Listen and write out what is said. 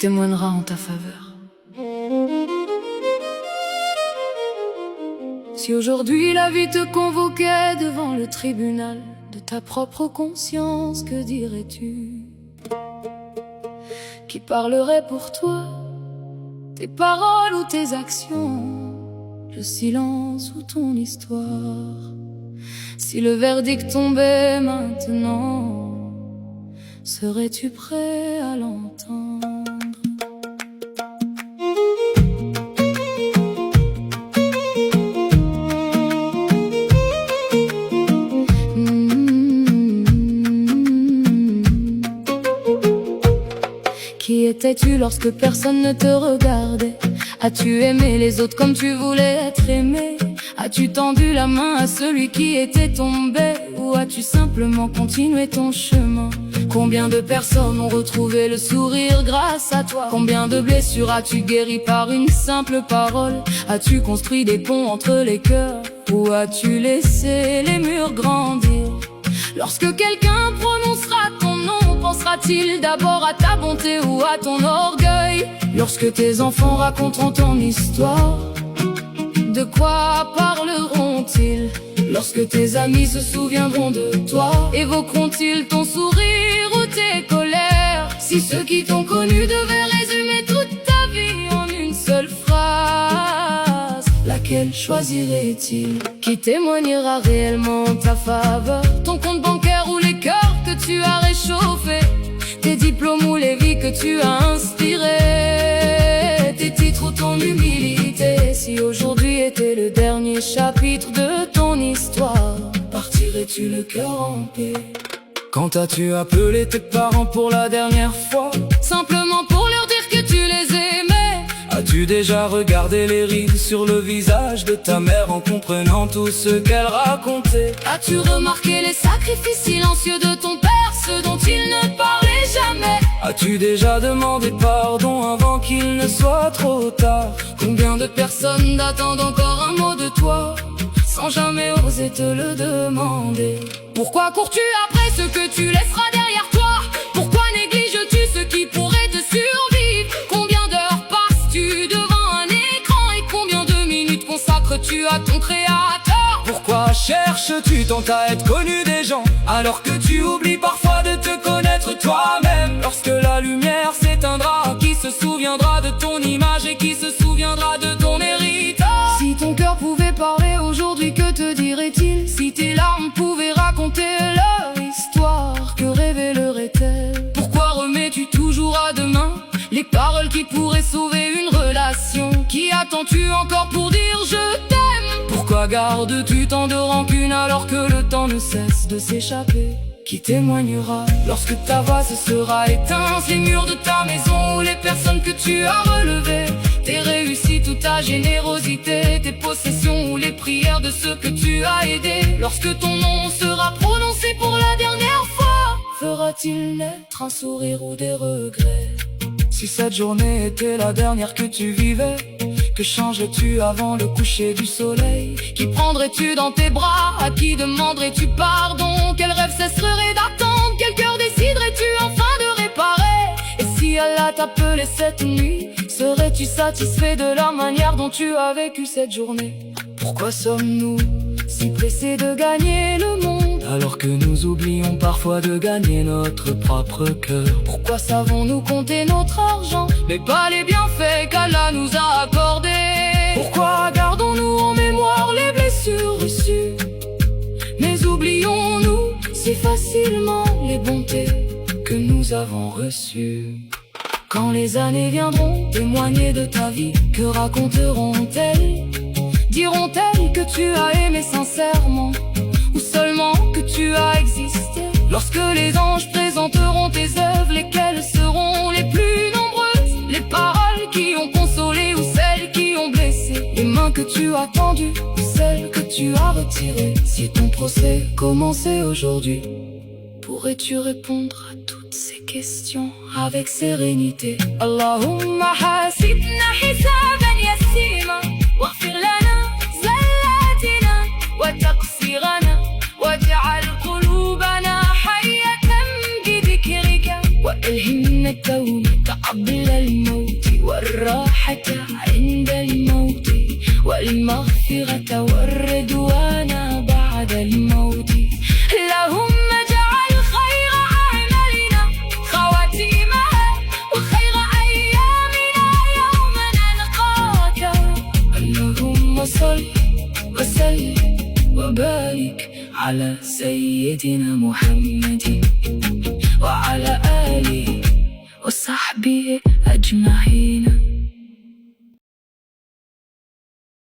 témoignera en ta faveur. Si aujourd'hui la vie te convoquait devant le tribunal de ta propre conscience, que dirais-tu? Qui parlerait pour toi? Tes paroles ou tes actions? Le silence ou ton histoire? Si le verdict tombait maintenant, serais-tu prêt à l'entendre? Qui étais-tu lorsque personne ne te regardait? As-tu aimé les autres comme tu voulais être aimé? As-tu tendu la main à celui qui était tombé? Ou as-tu simplement continué ton chemin? Combien de personnes ont retrouvé le sourire grâce à toi? Combien de blessures as-tu guéri par une simple parole? As-tu construit des ponts entre les cœurs? Ou as-tu laissé les murs grandir? Lorsque quelqu'un prononcera ton nom, pensera-t-il d'abord à ta bonté ou à ton orgueil? Lorsque tes enfants raconteront ton histoire, de quoi parleront-ils? Lorsque tes amis se souviendront de toi, évoqueront-ils ton sourire ou tes colères? Si ceux qui t'ont connu devaient résumer toute ta vie en une seule phrase, laquelle choisirait-il? Qui témoignera réellement en ta faveur? Ton compte bancaire ou les cœurs que tu as réchauffés? Tes diplômes ou les vies que tu as inspirées? Tes titres ou ton humilité? Si aujourd'hui était le dernier chapitre de ton histoire, partirais-tu le cœur en paix? Quand as-tu appelé tes parents pour la dernière fois? Simplement pour leur dire que tu les aimais. As-tu déjà regardé les rides sur le visage de ta mère en comprenant tout ce qu'elle racontait? As-tu remarqué les sacrifices silencieux de ton père, ceux dont il ne parlait jamais? As-tu déjà demandé pardon avant qu'il ne soit trop tard? Combien de personnes attendent encore un mot de toi, sans jamais oser te le demander? Pourquoi cours-tu après ce que tu laisseras derrière toi? Pourquoi négliges-tu ce qui pourrait te survivre? Combien d'heures passes-tu devant un écran et combien de minutes consacres-tu à ton créateur? Pourquoi cherches-tu tant à être connu des gens, alors que tu oublies parfois de te connaître toi-même? Lorsque la lumière s'éteindra, qui se souviendra de ton image et qui se souviendra de ton héritage? Si ton cœur pouvait parler aujourd'hui, que te dirait-il? Si tes larmes pouvaient raconter leur histoire, que révélerait-elle? Pourquoi remets-tu toujours à demain les paroles qui pourraient sauver une relation? Qui attends-tu encore pour dire je t'aime? Pourquoi gardes-tu tant de rancune alors que le temps ne cesse de s'échapper? Qui témoignera lorsque ta voix se sera éteinte? Les murs de ta maison ou les personnes que tu as relevées? Tes réussites ou ta générosité? Tes possessions ou les prières de ceux que tu as aidés? Lorsque ton nom sera prononcé pour la dernière fois, fera-t-il naître un sourire ou des regrets? Si cette journée était la dernière que tu vivais, que changerais-tu avant le coucher du soleil? Qui prendrais-tu dans tes bras? À qui demanderais-tu pardon? Quel rêve cesserait d'attendre? Quel cœur déciderais-tu enfin de réparer? Et si Allah t'appelait cette nuit, serais-tu satisfait de la manière dont tu as vécu cette journée? Pourquoi sommes-nous si pressés de gagner le monde, alors que nous oublions parfois de gagner notre propre cœur? Pourquoi savons-nous compter notre argent, mais pas les bienfaits qu'Allah nous a accordés? Pourquoi gardons-nous en mémoire les blessures reçues, mais oublions-nous si facilement les bontés que nous avons reçues? Quand les années viendront témoigner de ta vie, que raconteront-elles? Diront-elles que tu as aimé sincèrement, ou seulement que tu as existé? Lorsque les anges présenteront tes œuvres, lesquelles seront les plus nombreuses? Les paroles qui ont consolé ou celles qui ont blessé? Les mains que tu as tendues ou celles que tu as retirées? Si ton procès commençait aujourd'hui, pourrais-tu répondre à toutes ces questions avec sérénité? Allahumma hasibna hisaban yassima, waghfir lana zallatina wa taqsirana, waj'al qulubana hayyatan bi dhikrika wa ilhimna tawbata قبل الموت والراحة عند الموت والمغفرة والرضوان بعد الموت. اللهم اجعل خير أعمالنا خواتيمها وخير أيامنا يوم نلقاك. اللهم صل وسلم وبارك على سيدنا محمد وعلى آله وصحبه أجمعين.